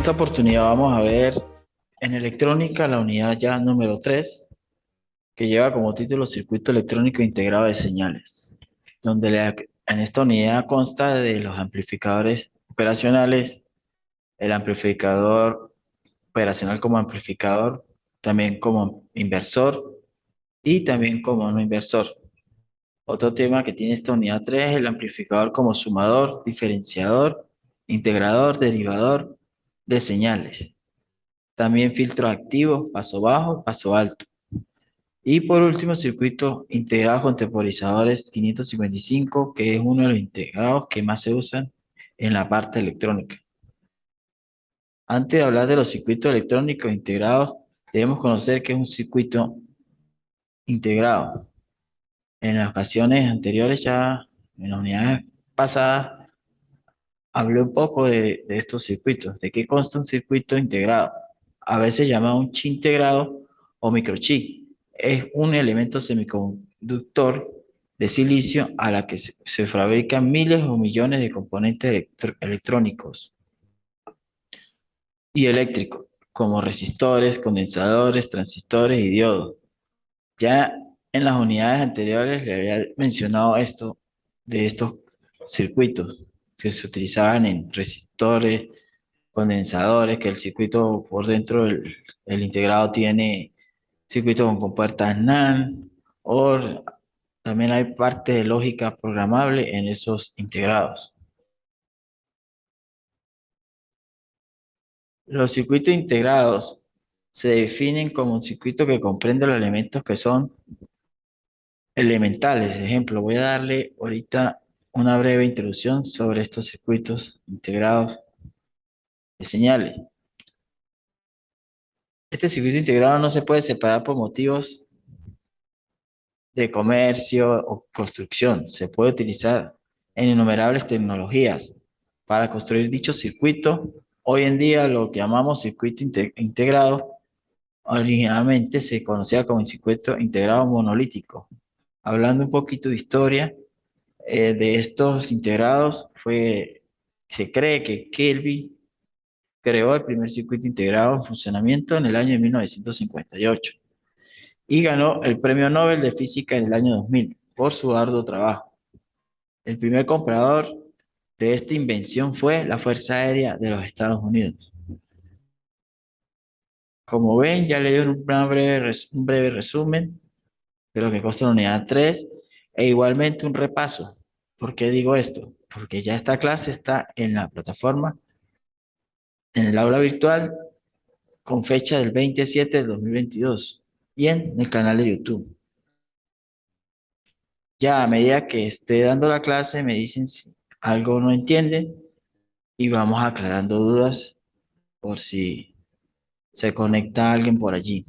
esta oportunidad vamos a ver en electrónica la unidad ya número 3, que lleva como título Circuito Electrónico Integrado de Señales, donde en esta unidad consta de los amplificadores operacionales, el amplificador operacional como amplificador, también como inversor y también como no inversor. Otro tema que tiene esta unidad 3 es el amplificador como sumador, diferenciador, integrador, derivador de señales. También filtros activos, paso bajo, paso alto. Y por último, circuito integrado con temporizadores 555, que es uno de los integrados que más se usan en la parte electrónica. Antes de hablar de los circuitos electrónicos integrados, debemos conocer qué es un circuito integrado. En las ocasiones anteriores, ya en las unidades pasadas, hablé un poco de estos circuitos, de qué consta un circuito integrado. A veces llamado un chip integrado o microchip. Es un elemento semiconductor de silicio a la que se fabrican miles o millones de componentes electrónicos y eléctricos, como resistores, condensadores, transistores y diodos. Ya en las unidades anteriores le había mencionado esto de estos circuitos que se utilizaban en resistores, condensadores, que el circuito por dentro el integrado tiene circuito con compuertas NAND, o también hay parte de lógica programable en esos integrados. Los circuitos integrados se definen como un circuito que comprende los elementos que son elementales. Ejemplo, voy a darle ahorita una breve introducción sobre estos circuitos integrados de señales. Este circuito integrado no se puede separar por motivos de comercio o construcción. Se puede utilizar en innumerables tecnologías para construir dicho circuito. Hoy en día lo que llamamos circuito integrado, originalmente se conocía como circuito integrado monolítico. Hablando un poquito de historia de estos integrados, se cree que Kelvin creó el primer circuito integrado en funcionamiento en el año de 1958 y ganó el Premio Nobel de Física en el año 2000 por su arduo trabajo. El primer comprador de esta invención fue la Fuerza Aérea de los Estados Unidos. Como ven, ya le di un breve resumen de lo que consta la unidad 3 e igualmente un repaso. ¿Por qué digo esto? Porque ya esta clase está en la plataforma, en el aula virtual, con fecha del 27 de 2022 y en el canal de YouTube. Ya a medida que esté dando la clase, me dicen si algo no entienden y vamos aclarando dudas por si se conecta alguien por allí.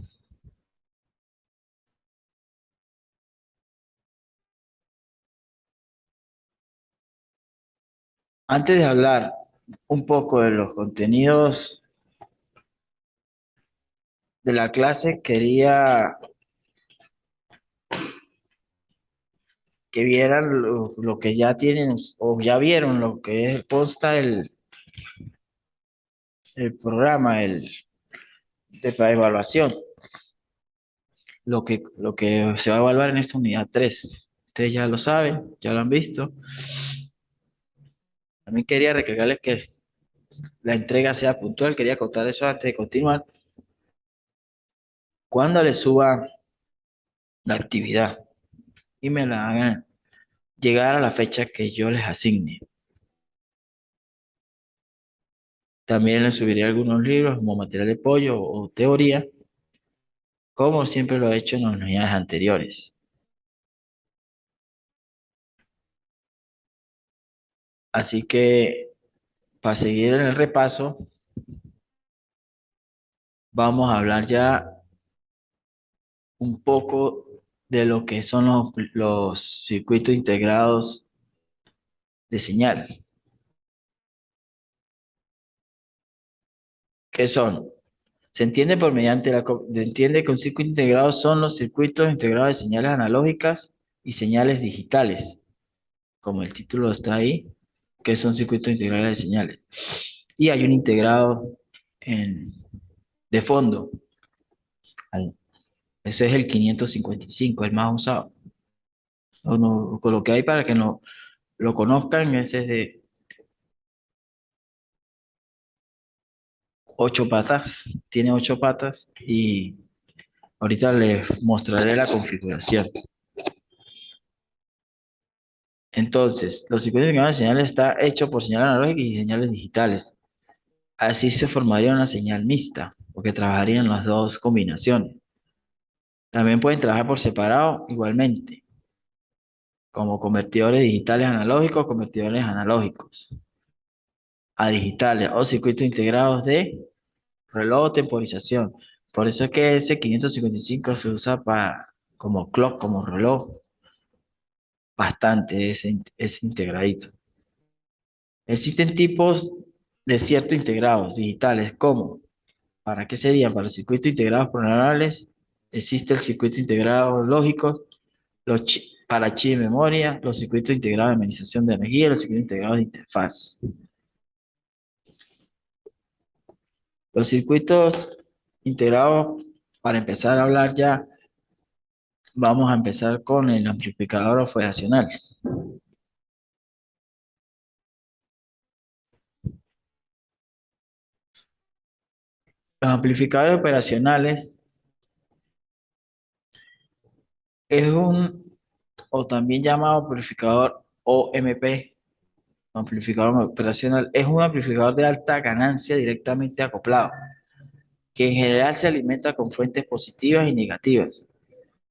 Antes de hablar un poco de los contenidos de la clase, quería que vieran lo que ya tienen o ya vieron lo que consta el programa para evaluación, lo que se va a evaluar en esta unidad 3. Ustedes ya lo saben, ya lo han visto. También quería recalcarles que la entrega sea puntual. Quería contar eso antes de continuar. Cuando les suba la actividad y me la hagan llegar a la fecha que yo les asigne. También les subiré algunos libros como material de apoyo o teoría, como siempre lo he hecho en las unidades anteriores. Así que, para seguir en el repaso, vamos a hablar ya un poco de lo que son los circuitos integrados de señal. ¿Qué son? Se entiende por mediante entiende que un circuito integrado son los circuitos integrados de señales analógicas y señales digitales, como el título está ahí, que son circuitos integrales de señales. Y hay un integrado en, de fondo. Ese es el 555, el más usado. Lo que hay para que no lo conozcan, ese es de 8 patas, tiene 8 patas y ahorita les mostraré la configuración. Entonces, los circuitos integrados de señales está hecho por señal analógica y señales digitales. Así se formaría una señal mixta, porque trabajarían las dos combinaciones. También pueden trabajar por separado igualmente, como convertidores digitales analógicos, convertidores analógicos a digitales o circuitos integrados de reloj o temporización. Por eso es que ese 555 se usa como clock, como reloj, bastante ese integradito. Existen tipos de ciertos integrados digitales, como, ¿para qué serían? Para los circuitos integrados programables, existe el circuito integrado lógico, para chip de memoria, los circuitos integrados de administración de energía, los circuitos integrados de interfaz. Los circuitos integrados, para empezar a hablar ya, vamos a empezar con el amplificador operacional. Los amplificadores operacionales es o también llamado amplificador OMP, amplificador operacional, es un amplificador de alta ganancia directamente acoplado, que en general se alimenta con fuentes positivas y negativas,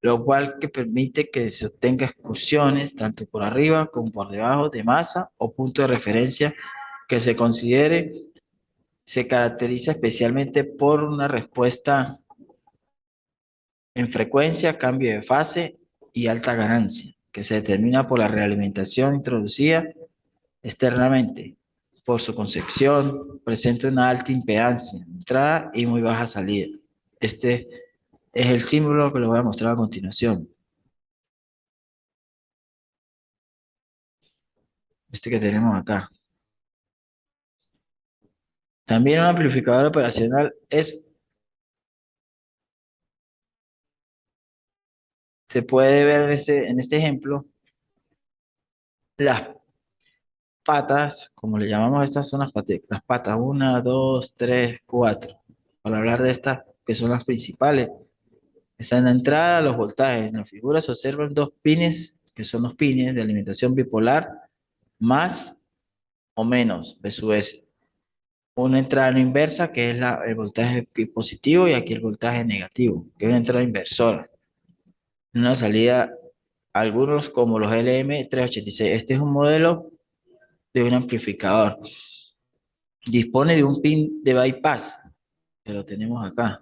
lo cual que permite que se obtenga excursiones tanto por arriba como por debajo de masa o punto de referencia que se considere. Se caracteriza especialmente por una respuesta en frecuencia, cambio de fase y alta ganancia, que se determina por la realimentación introducida externamente. Por su concepción, presenta una alta impedancia de entrada y muy baja salida. Este es el símbolo que les voy a mostrar a continuación. Este que tenemos acá. También un amplificador operacional se puede ver en este ejemplo, las patas, como le llamamos a estas son las patas, una, dos, tres, cuatro. Para hablar de estas, que son las principales, está en la entrada, los voltajes. En la figura se observan dos pines, que son los pines de alimentación bipolar, más o menos, B sub S. Una entrada no inversa, que es el voltaje positivo, y aquí el voltaje negativo, que es una entrada inversora. Una salida, algunos como los LM386. Este es un modelo de un amplificador. Dispone de un pin de bypass, que lo tenemos acá.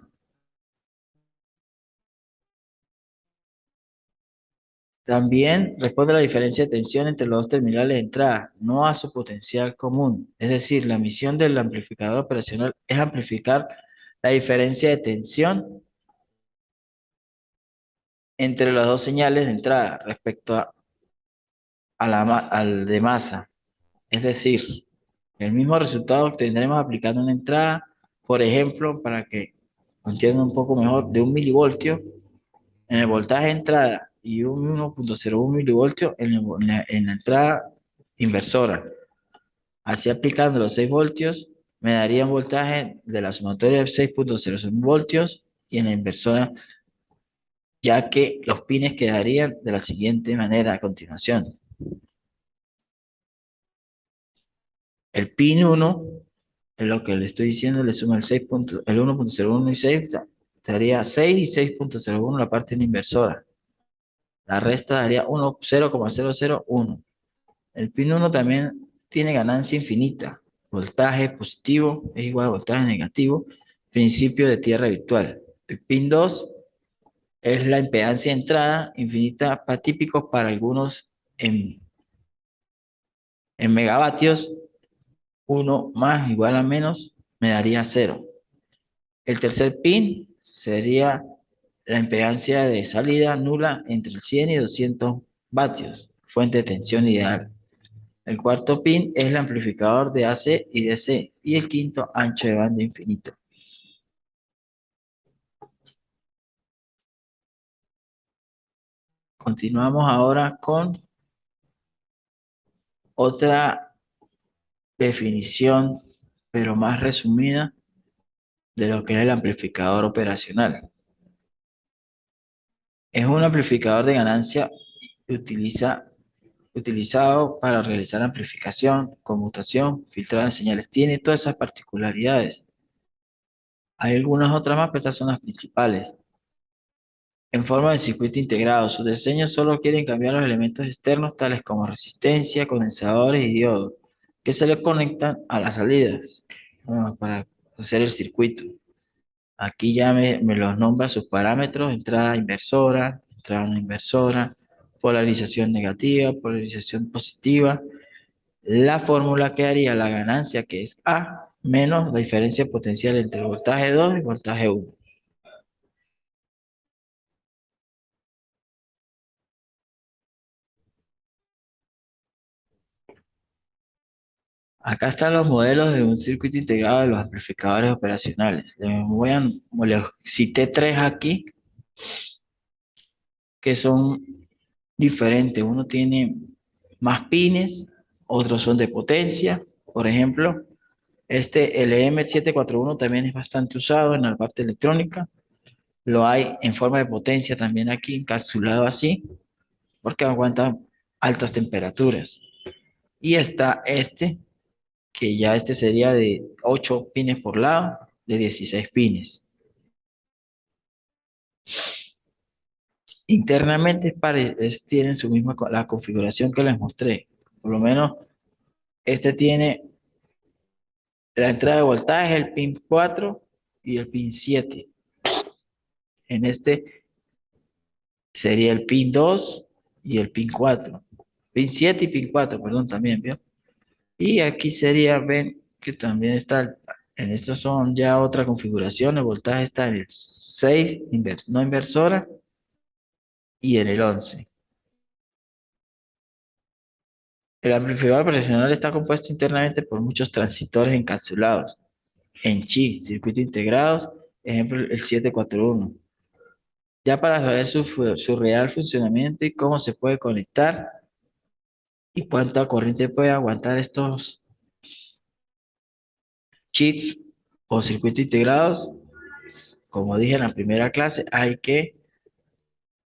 También responde a la diferencia de tensión entre los dos terminales de entrada, no a su potencial común. Es decir, la misión del amplificador operacional es amplificar la diferencia de tensión entre las dos señales de entrada respecto al de masa. Es decir, el mismo resultado obtendremos aplicando una entrada, por ejemplo, para que lo entiendan un poco mejor, de 1 milivoltio en el voltaje de entrada y un 1,01 milivoltios en la entrada inversora. Así aplicando los 6 voltios, me daría un voltaje de la sumatoria de 6,06 voltios y en la inversora, ya que los pines quedarían de la siguiente manera a continuación. El pin 1, es lo que le estoy diciendo, le suma el 1,01 y 6, daría 6 y 6,01 la parte en la inversora. La resta daría 0,001. El pin 1 también tiene ganancia infinita. Voltaje positivo es igual a voltaje negativo. Principio de tierra virtual. El pin 2 es la impedancia de entrada infinita típicos para algunos en megavatios. 1 más igual a menos me daría 0. El tercer pin sería la impedancia de salida nula entre el 100 y 200 vatios. Fuente de tensión ideal. El cuarto pin es el amplificador de AC y DC y el quinto ancho de banda infinito. Continuamos ahora con otra definición, pero más resumida, de lo que es el amplificador operacional. Es un amplificador de ganancia que utilizado para realizar amplificación, conmutación, filtrado de señales. Tiene todas esas particularidades. Hay algunas otras más, pero estas son las principales. En forma de circuito integrado, sus diseños solo quieren cambiar los elementos externos tales como resistencia, condensadores y diodos, que se le conectan a las salidas para hacer el circuito. Aquí ya me los nombra sus parámetros: entrada no inversora, polarización negativa, polarización positiva. La fórmula que haría la ganancia, que es A, menos la diferencia potencial entre voltaje 2 y voltaje 1. Acá están los modelos de un circuito integrado de los amplificadores operacionales. Les cité tres aquí que son diferentes. Uno tiene más pines, otros son de potencia. Por ejemplo, este LM741 también es bastante usado en la parte electrónica. Lo hay en forma de potencia también aquí, encapsulado así, porque aguanta altas temperaturas. Y está este, que ya este sería de 8 pines por lado, de 16 pines. Internamente tienen su misma la configuración que les mostré. Por lo menos este tiene la entrada de voltaje, el pin 4 y el pin 7. En este sería el pin 2 y el pin 4. Pin 7 y pin 4, perdón, también, ¿vio? Y aquí sería, ven, que también está, en estos son ya otra configuración, el voltaje está en el 6, no inversora, y en el 11. El amplificador profesional está compuesto internamente por muchos transistores encapsulados en chips, circuitos integrados, ejemplo el 741. Ya para saber su real funcionamiento y cómo se puede conectar y cuánta corriente puede aguantar estos chips o circuitos integrados, como dije en la primera clase, hay que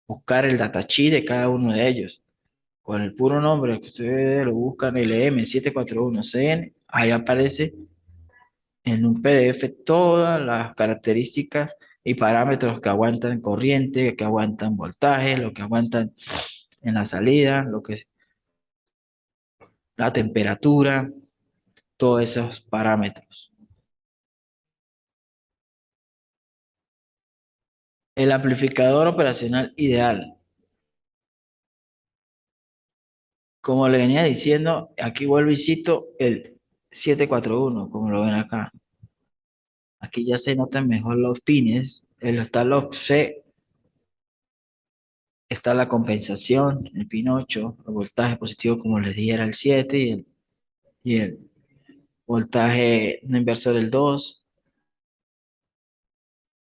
buscar el datasheet de cada uno de ellos. Con el puro nombre que ustedes lo buscan, LM741CN, ahí aparece en un PDF todas las características y parámetros que aguantan corriente, que aguantan voltaje, lo que aguantan en la salida, lo que es la temperatura, todos esos parámetros. El amplificador operacional ideal. Como le venía diciendo, aquí vuelvo y cito el 741, como lo ven acá. Aquí ya se notan mejor los pines. Está los C, está la compensación, el pin 8, el voltaje positivo, como les dije, era el 7 y el voltaje no inversor el 2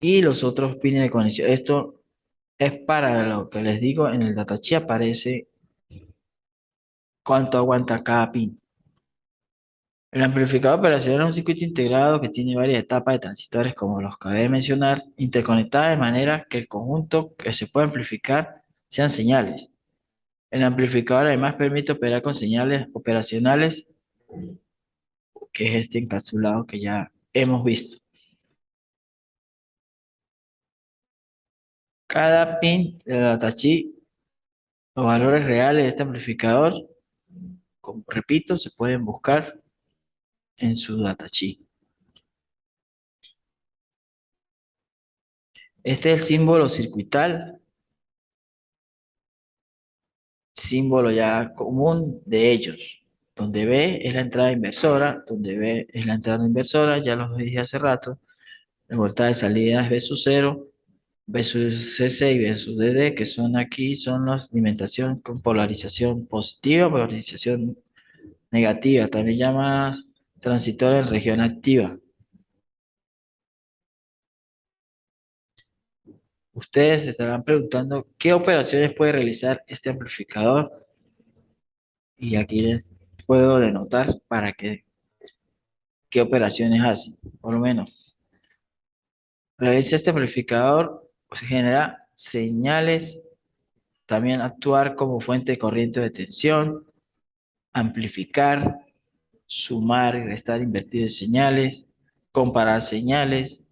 y los otros pines de conexión. Esto es para lo que les digo, en el datasheet aparece cuánto aguanta cada pin. El amplificador operacional es un circuito integrado que tiene varias etapas de transistores, como los que acabé de mencionar, interconectadas de manera que el conjunto que se puede amplificar sean señales. El amplificador además permite operar con señales operacionales, que es este encapsulado que ya hemos visto. Cada pin de la datasheet, los valores reales de este amplificador, como repito, se pueden buscar en su datasheet. Este es el símbolo circuital, símbolo ya común de ellos, donde B es la entrada inversora, donde B es la entrada inversora, ya los dije hace rato. El voltaje de salida es B sub 0, B sub CC y B sub DD, que son aquí, son las alimentación con polarización positiva, polarización negativa, también llamadas transitores en región activa. Ustedes se estarán preguntando qué operaciones puede realizar este amplificador y aquí les puedo denotar para qué operaciones hace. Por lo menos, realiza este amplificador, pues, genera señales, también actuar como fuente de corriente de tensión, amplificar, sumar y restar, invertir señales, comparar señales,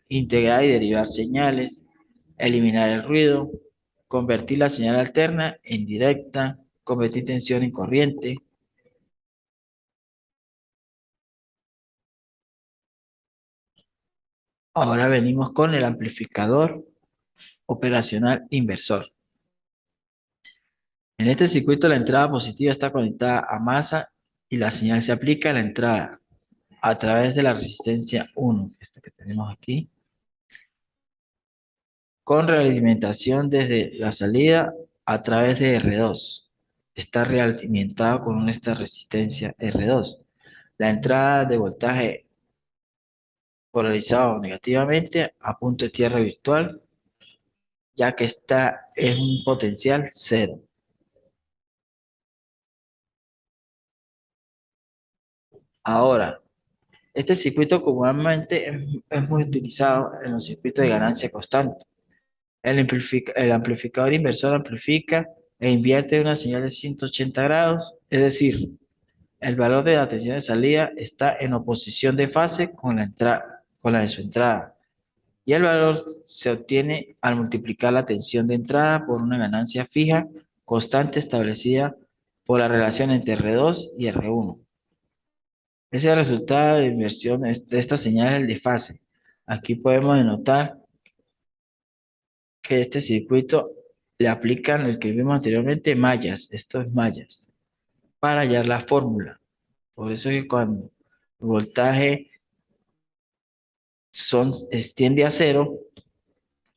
integrar y derivar señales, eliminar el ruido, convertir la señal alterna en directa, convertir tensión en corriente. Ahora venimos con el amplificador operacional inversor. En este circuito la entrada positiva está conectada a masa y la señal se aplica a la entrada a través de la resistencia 1, esta que tenemos aquí, con realimentación desde la salida a través de R2. Está realimentado con esta resistencia R2. La entrada de voltaje polarizado negativamente a punto de tierra virtual, ya que está en un potencial cero. Ahora, este circuito comúnmente es muy utilizado en los circuitos de ganancia constante. El amplificador inversor amplifica e invierte una señal de 180 grados, es decir, el valor de la tensión de salida está en oposición de fase con la entrada, con la de su entrada. Y el valor se obtiene al multiplicar la tensión de entrada por una ganancia fija constante establecida por la relación entre R2 y R1. Ese es el resultado de inversión de esta señal el de fase. Aquí podemos denotar que este circuito le aplican el que vimos anteriormente, mallas. Esto es mallas para hallar la fórmula. Por eso es que cuando el voltaje tiende a cero,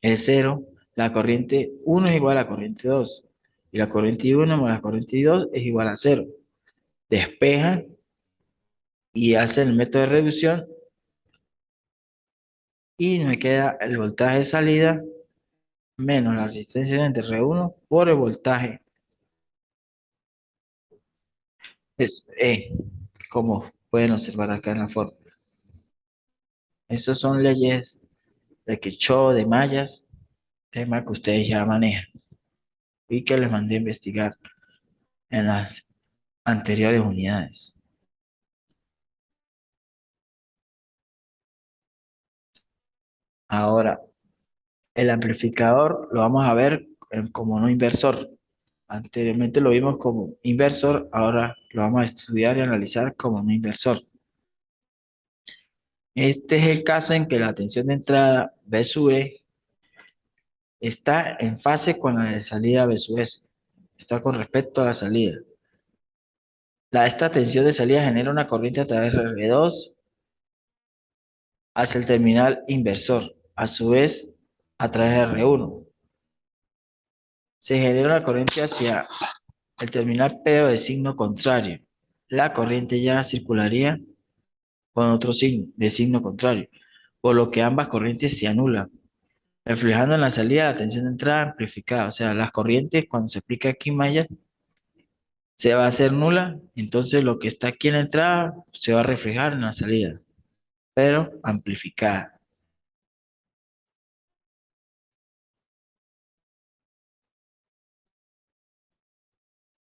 es cero, la corriente 1 es igual a la corriente 2 y la corriente 1 más la corriente 2 es igual a cero. Despejan y hacen el método de reducción y me queda el voltaje de salida menos la resistencia entre R1 por el voltaje. Es E, como pueden observar acá en la fórmula. Esas son leyes de Kirchhoff, de mallas, tema que ustedes ya manejan y que les mandé a investigar en las anteriores unidades. Ahora, el amplificador lo vamos a ver como no inversor. Anteriormente lo vimos como inversor, ahora lo vamos a estudiar y analizar como no inversor. Este es el caso en que la tensión de entrada B sub E está en fase con la de salida B sub S. Está con respecto a la salida. Esta tensión de salida genera una corriente a través de R2 hacia el terminal inversor, a su vez a través de R1. Se genera una corriente hacia el terminal pero de signo contrario. La corriente ya circularía con otro signo, de signo contrario, por lo que ambas corrientes se anulan, reflejando en la salida la tensión de entrada amplificada. O sea, las corrientes cuando se aplica aquí malla se va a hacer nula, entonces lo que está aquí en la entrada se va a reflejar en la salida, pero amplificada.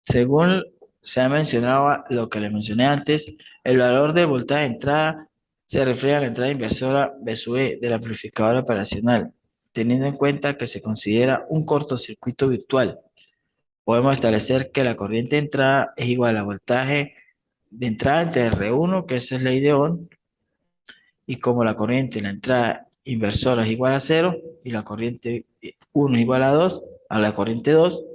Según se ha mencionado lo que le mencioné antes, el valor del voltaje de entrada se refiere a la entrada inversora B sub E del amplificador operacional, teniendo en cuenta que se considera un cortocircuito virtual. Podemos establecer que la corriente de entrada es igual al voltaje de entrada entre R1, que esa es ley de Ohm, y como la corriente en la entrada inversora es igual a cero y la corriente 1 es igual a 2, a la corriente 2,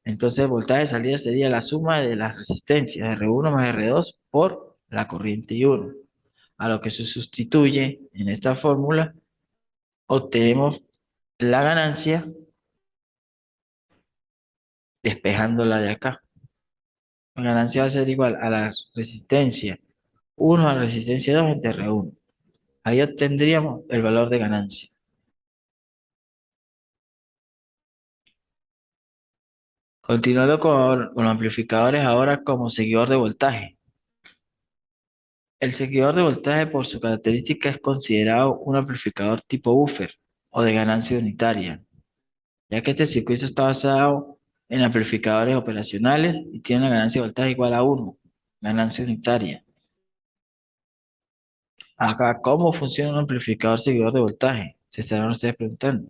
entonces el voltaje de salida sería la suma de las resistencias R1 más R2 por la corriente 1. A lo que se sustituye en esta fórmula, obtenemos la ganancia despejándola de acá. La ganancia va a ser igual a la resistencia 1 a la resistencia 2 entre R1. Ahí obtendríamos el valor de ganancia. Continuando con los amplificadores ahora como seguidor de voltaje. El seguidor de voltaje por su característica es considerado un amplificador tipo buffer o de ganancia unitaria, ya que este circuito está basado en amplificadores operacionales y tiene una ganancia de voltaje igual a 1, ganancia unitaria. Acá, ¿cómo funciona un amplificador seguidor de voltaje? Se estarán ustedes preguntando.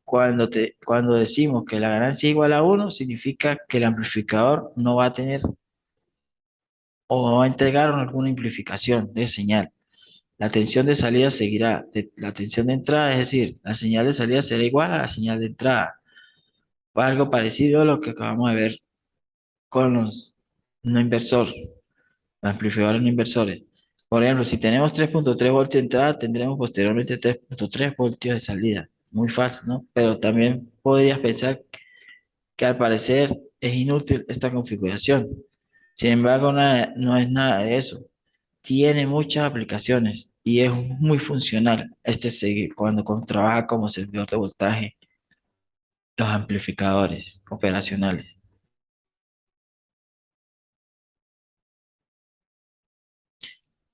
Cuando decimos que la ganancia es igual a 1, significa que el amplificador no va a tener o va a entregar alguna amplificación de señal. La tensión de salida seguirá de la tensión de entrada, es decir, la señal de salida será igual a la señal de entrada. Algo parecido a lo que acabamos de ver con los no inversores, los amplificadores no inversores. Por ejemplo, si tenemos 3.3 voltios de entrada, tendremos posteriormente 3.3 voltios de salida. Muy fácil, ¿no? Pero también podrías pensar que al parecer es inútil esta configuración. Sin embargo, no es nada de eso. Tiene muchas aplicaciones y es muy funcional cuando trabaja como servidor de voltaje los amplificadores operacionales.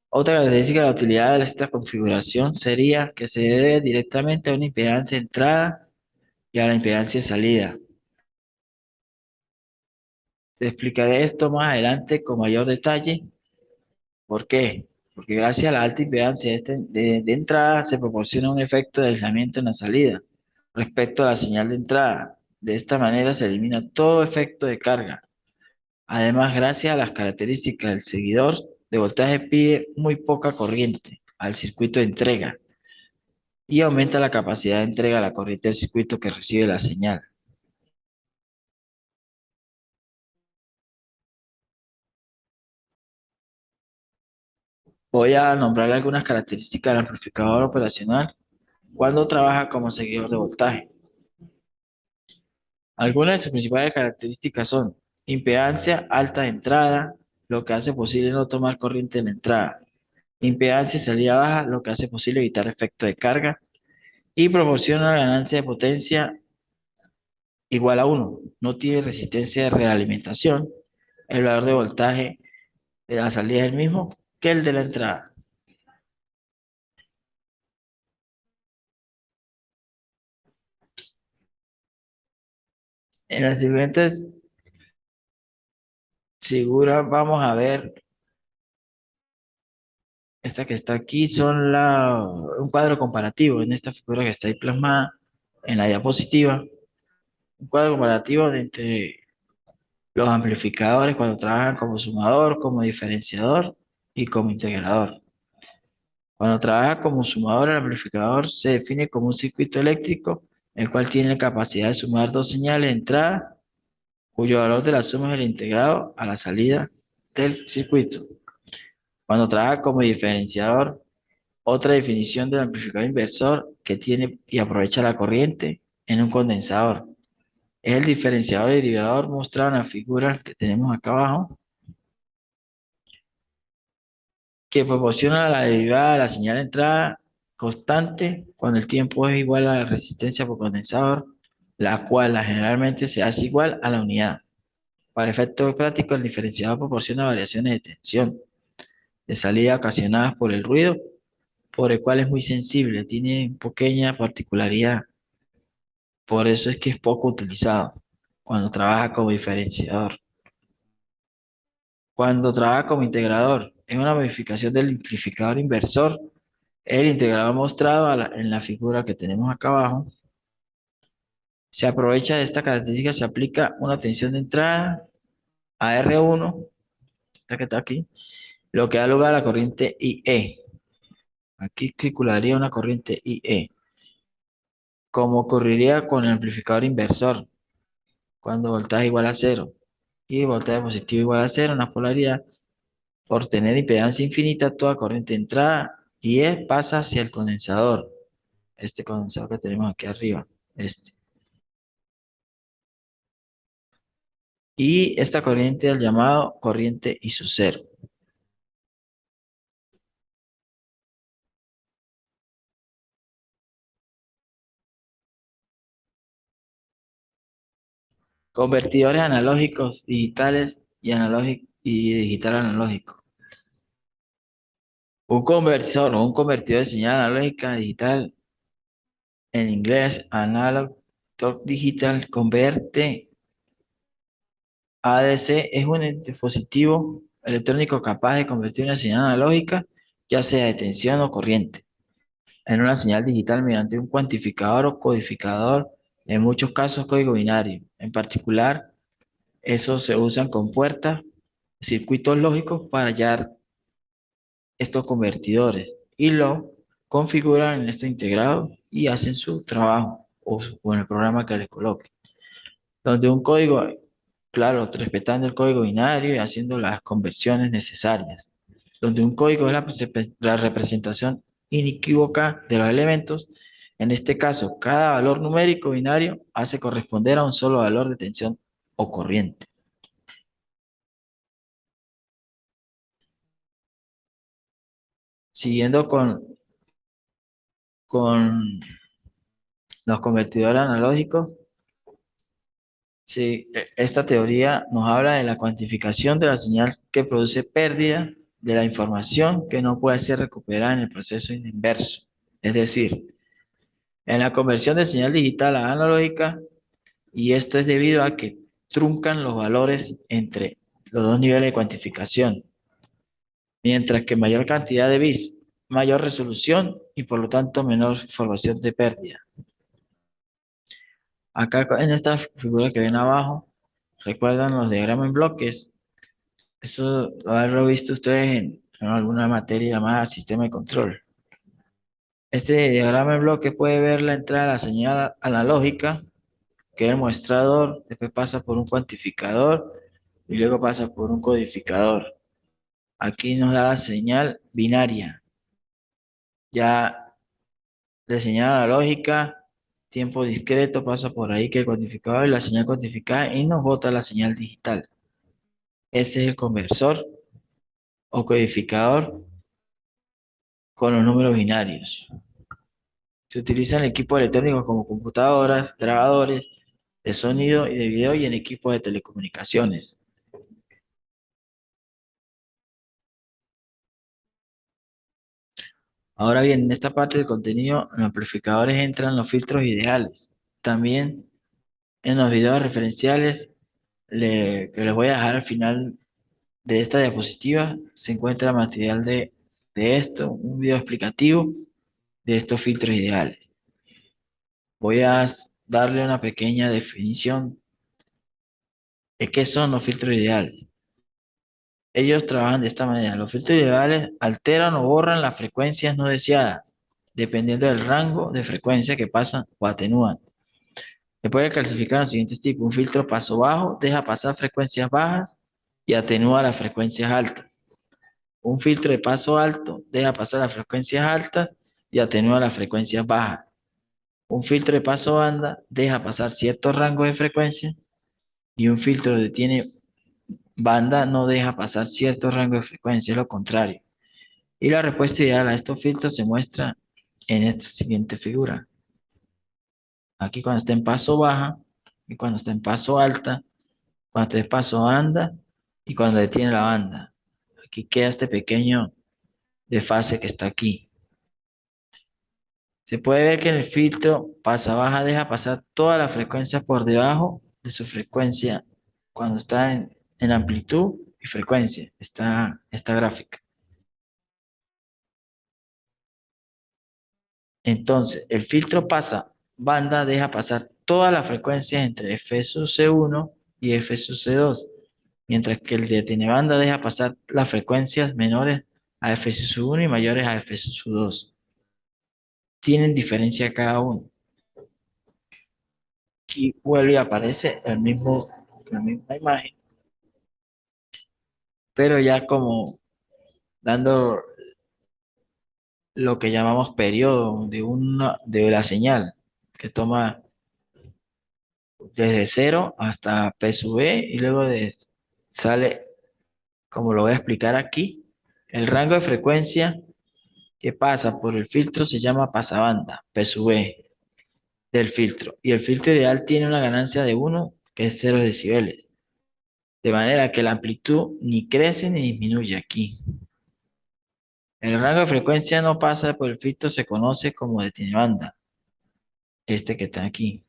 Otra característica de la utilidad de esta configuración sería que se debe directamente a una impedancia de entrada y a la impedancia de salida. Te explicaré esto más adelante con mayor detalle. ¿Por qué? Porque gracias a la alta impedancia de entrada se proporciona un efecto de aislamiento en la salida respecto a la señal de entrada. De esta manera se elimina todo efecto de carga. Además, gracias a las características del seguidor de voltaje pide muy poca corriente al circuito de entrega y aumenta la capacidad de entrega a la corriente del circuito que recibe la señal. Voy a nombrar algunas características del amplificador operacional cuando trabaja como seguidor de voltaje. Algunas de sus principales características son impedancia alta de entrada, lo que hace posible no tomar corriente en la entrada. Impedancia y salida baja, lo que hace posible evitar efecto de carga. Y proporciona una ganancia de potencia igual a 1. No tiene resistencia de realimentación. El valor de voltaje de la salida es el mismo que el de la entrada. En las siguientes figuras vamos a ver, esta que está aquí son un cuadro comparativo en esta figura que está ahí plasmada en la diapositiva. Un cuadro comparativo de entre los amplificadores cuando trabajan como sumador, como diferenciador y como integrador. Cuando trabaja como sumador, el amplificador se define como un circuito eléctrico, el cual tiene capacidad de sumar dos señales de entrada, cuyo valor de la suma es el integrado a la salida del circuito. Cuando trabaja como diferenciador, otra definición del amplificador inversor que tiene y aprovecha la corriente en un condensador. Es el diferenciador y derivador mostrado en la figura que tenemos acá abajo, que proporciona la derivada de la señal de entrada constante cuando el tiempo es igual a la resistencia por condensador, generalmente se hace igual a la unidad. Para efectos prácticos, el diferenciador proporciona variaciones de tensión de salida ocasionadas por el ruido, por el cual es muy sensible, tiene pequeña particularidad. Por eso es que es poco utilizado cuando trabaja como diferenciador. Cuando trabaja como integrador, es una modificación del amplificador inversor. El integrador mostrado en la figura que tenemos acá abajo. Se aprovecha de esta característica, se aplica una tensión de entrada a R1, esta que está aquí, lo que da lugar a la corriente IE. Aquí circularía una corriente IE, como ocurriría con el amplificador inversor, cuando voltaje igual a cero y voltaje positivo igual a cero, una polaridad. Por tener impedancia infinita, toda corriente de entrada IE pasa hacia el condensador. Este condensador que tenemos aquí arriba. Este. Y esta corriente es llamado corriente isocero. Convertidores analógicos digitales y digital analógico. Un conversor o un convertidor de señal analógica a digital, en inglés analog to digital, converte ADC, es un dispositivo electrónico capaz de convertir una señal analógica, ya sea de tensión o corriente, en una señal digital mediante un cuantificador o codificador, en muchos casos código binario. En particular, esos se usan con puertas, circuitos lógicos para hallar estos convertidores y lo configuran en esto integrado y hacen su trabajo o en el programa que les coloque. Donde un código, claro, respetando el código binario y haciendo las conversiones necesarias. Donde un código es la representación inequívoca de los elementos. En este caso, cada valor numérico binario hace corresponder a un solo valor de tensión o corriente. Siguiendo con los convertidores analógicos, sí, esta teoría nos habla de la cuantificación de la señal que produce pérdida de la información que no puede ser recuperada en el proceso inverso. Es decir, en la conversión de señal digital a analógica, y esto es debido a que truncan los valores entre los dos niveles de cuantificación, mientras que mayor cantidad de bits, mayor resolución y por lo tanto menor información de pérdida. Acá en esta figura que ven abajo, recuerdan los diagramas en bloques. Eso lo habrán visto ustedes en alguna materia llamada sistema de control. Este diagrama en bloque puede ver la entrada de la señal analógica, que es el muestrador, después pasa por un cuantificador y luego pasa por un codificador. Aquí nos da la señal binaria. Ya la señal analógica, tiempo discreto, pasa por ahí que el cuantificador y la señal cuantificada y nos bota la señal digital. Ese es el conversor o codificador con los números binarios. Se utilizan en equipos electrónicos como computadoras, grabadores de sonido y de video y en equipos de telecomunicaciones. Ahora bien, en esta parte del contenido, en los amplificadores entran los filtros ideales. También en los videos referenciales que les voy a dejar al final de esta diapositiva se encuentra material de esto, un video explicativo de estos filtros ideales. Voy a darle una pequeña definición de qué son los filtros ideales. Ellos trabajan de esta manera. Los filtros ideales alteran o borran las frecuencias no deseadas, dependiendo del rango de frecuencia que pasan o atenúan. Se puede clasificar en los siguientes tipos. Un filtro paso bajo deja pasar frecuencias bajas y atenúa las frecuencias altas. Un filtro de paso alto deja pasar las frecuencias altas y atenúa las frecuencias bajas. Un filtro de paso banda deja pasar ciertos rangos de frecuencia y un filtro de tiene banda no deja pasar ciertos rangos de frecuencia, es lo contrario. Y la respuesta ideal a estos filtros se muestra en esta siguiente figura. Aquí cuando está en paso baja y cuando está en paso alta, cuando está en paso banda y cuando detiene la banda. Aquí queda este pequeño desfase que está aquí. Se puede ver que en el filtro pasa baja deja pasar toda la frecuencia por debajo de su frecuencia cuando está en amplitud y frecuencia, esta gráfica. Entonces, el filtro pasa banda deja pasar todas las frecuencias entre F sub C1 y F sub C2, mientras que el de tiene banda deja pasar las frecuencias menores a F sub 1 y mayores a F sub 2. Tienen diferencia cada uno. Aquí vuelve y aparece la misma imagen, pero ya como dando lo que llamamos periodo de la señal, que toma desde cero hasta P sub E y luego sale, como lo voy a explicar aquí, el rango de frecuencia que pasa por el filtro se llama pasabanda, P sub E del filtro, y el filtro ideal tiene una ganancia de 1 que es 0 decibeles. De manera que la amplitud ni crece ni disminuye aquí. El rango de frecuencia no pasa por el filtro, se conoce como detenebanda. Este que está aquí,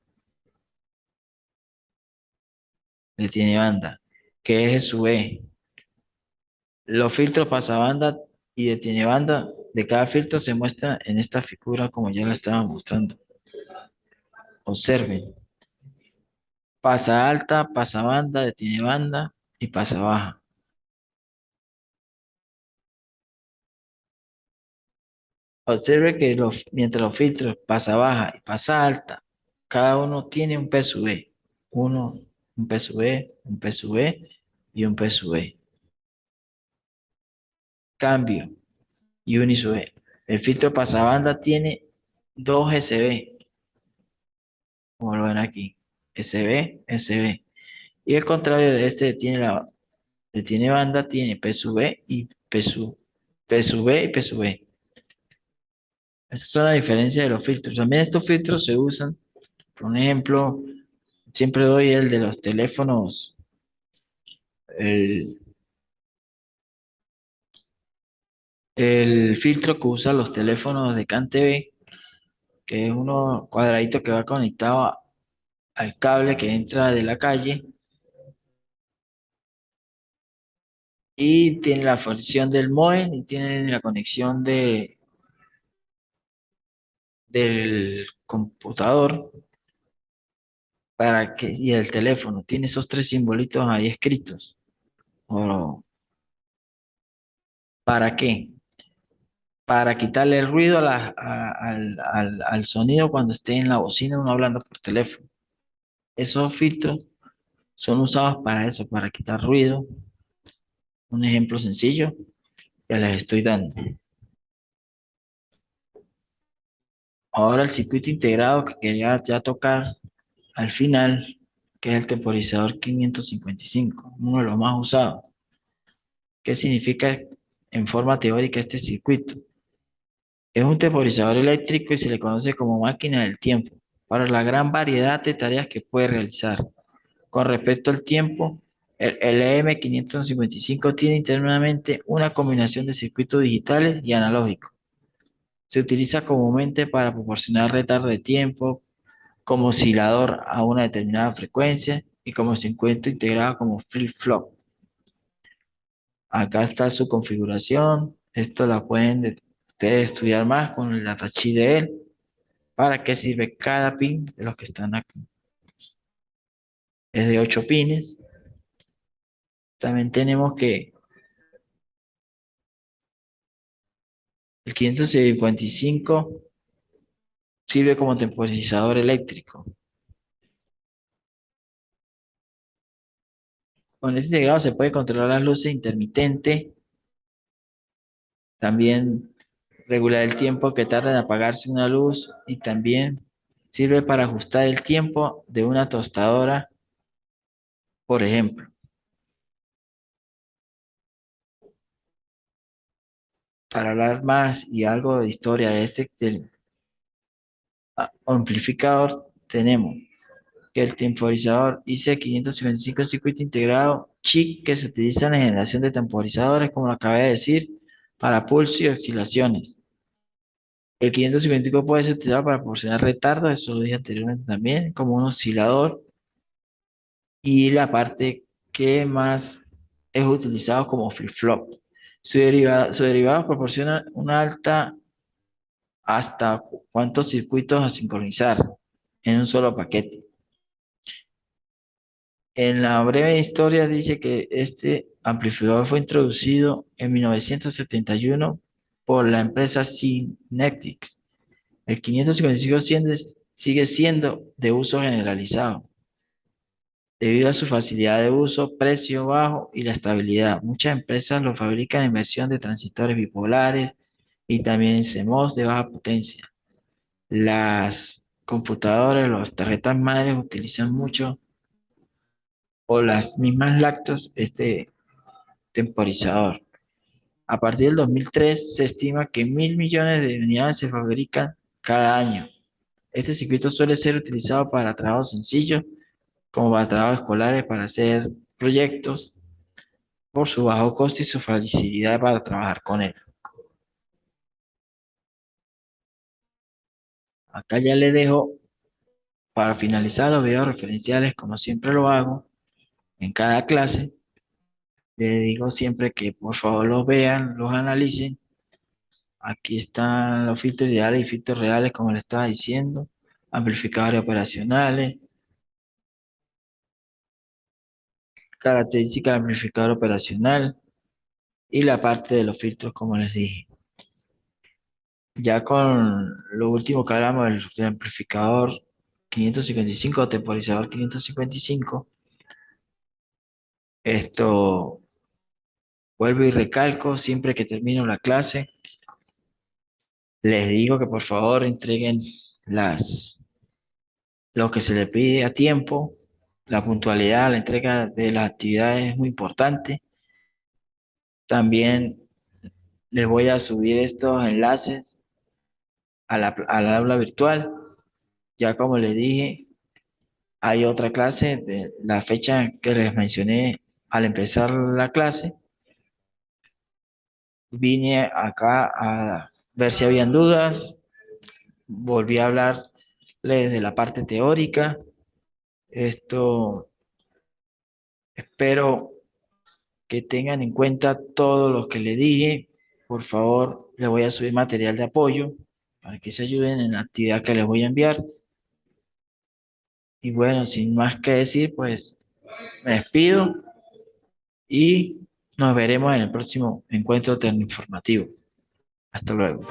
detenebanda, que es su E. Los filtros pasabanda y detenebanda de cada filtro se muestran en esta figura como ya la estaba mostrando. Observen. Pasa alta, pasa banda, detiene banda y pasa baja. Observe que mientras los filtros pasa baja y pasa alta, cada uno tiene un P sub E. Uno, un P sub E, un P sub E y un P sub E. Cambio y un I sub E. El filtro pasabanda tiene dos SB, como lo ven aquí. SB, SB. Y el contrario de este detiene banda tiene P sub E y P sub E y P sub E. Esa es la diferencia de los filtros. También estos filtros se usan, por ejemplo, siempre doy el de los teléfonos, el, el filtro que usan los teléfonos de CanTV, que es uno cuadradito que va conectado al cable que entra de la calle y tiene la función del modem y tiene la conexión del computador y el teléfono. Tiene esos tres simbolitos ahí escritos. ¿O para qué? Para quitarle el ruido al sonido cuando esté en la bocina uno hablando por teléfono. Esos filtros son usados para eso, para quitar ruido. Un ejemplo sencillo, ya les estoy dando. Ahora el circuito integrado que quería ya tocar al final, que es el temporizador 555, uno de los más usados. ¿Qué significa en forma teórica este circuito? Es un temporizador eléctrico y se le conoce como máquina del tiempo para la gran variedad de tareas que puede realizar. Con respecto al tiempo, el LM555 tiene internamente una combinación de circuitos digitales y analógicos. Se utiliza comúnmente para proporcionar retardo de tiempo, como oscilador a una determinada frecuencia y como circuito integrado como flip-flop. Acá está su configuración. Esto la pueden ustedes estudiar más con el datasheet de él. ¿Para qué sirve cada pin de los que están aquí? Es de 8 pines. También tenemos que el 555 sirve como temporizador eléctrico. Con este integrado se puede controlar las luces intermitentes, también regular el tiempo que tarda en apagarse una luz y también sirve para ajustar el tiempo de una tostadora, por ejemplo. Para hablar más y algo de historia de este del amplificador, tenemos que el temporizador IC555 es circuito integrado chip que se utiliza en la generación de temporizadores, como lo acabé de decir, para pulso y oscilaciones. El 555 puede ser utilizado para proporcionar retardo, eso lo dije anteriormente también, como un oscilador. Y la parte que más es utilizado como flip-flop. Su derivado proporciona una alta hasta cuántos circuitos a sincronizar en un solo paquete. En la breve historia dice que este amplificador fue introducido en 1971 por la empresa Synetics. El 555 sigue siendo de uso generalizado debido a su facilidad de uso, precio bajo y la estabilidad. Muchas empresas lo fabrican en versión de transistores bipolares y también en CMOS de baja potencia. Las computadoras, las tarjetas madres utilizan mucho o las mismas lactos este temporizador. A partir del 2003 se estima que 1.000 millones de unidades se fabrican cada año. Este circuito suele ser utilizado para trabajos sencillos como para trabajos escolares, para hacer proyectos, por su bajo costo y su facilidad para trabajar con él. Acá ya le dejo para finalizar los videos referenciales, como siempre lo hago en cada clase. Le digo siempre que por favor los vean, los analicen. Aquí están los filtros ideales y filtros reales, como le estaba diciendo, amplificadores operacionales, características del amplificador operacional y la parte de los filtros, como les dije. Ya con lo último que hablamos del amplificador 555 o temporizador 555, esto vuelvo y recalco siempre que termino la clase, les digo que por favor entreguen lo que se les pide a tiempo, la puntualidad, la entrega de las actividades es muy importante. También les voy a subir estos enlaces al aula virtual. Ya como les dije, hay otra clase de la fecha que les mencioné al empezar la clase. Vine acá a ver si habían dudas, volví a hablarles de la parte teórica. Esto espero que tengan en cuenta todo lo que les dije. Por favor, les voy a subir material de apoyo para que se ayuden en la actividad que les voy a enviar. Y bueno, sin más que decir, pues me despido y nos veremos en el próximo encuentro tecnoinformativo. Hasta luego.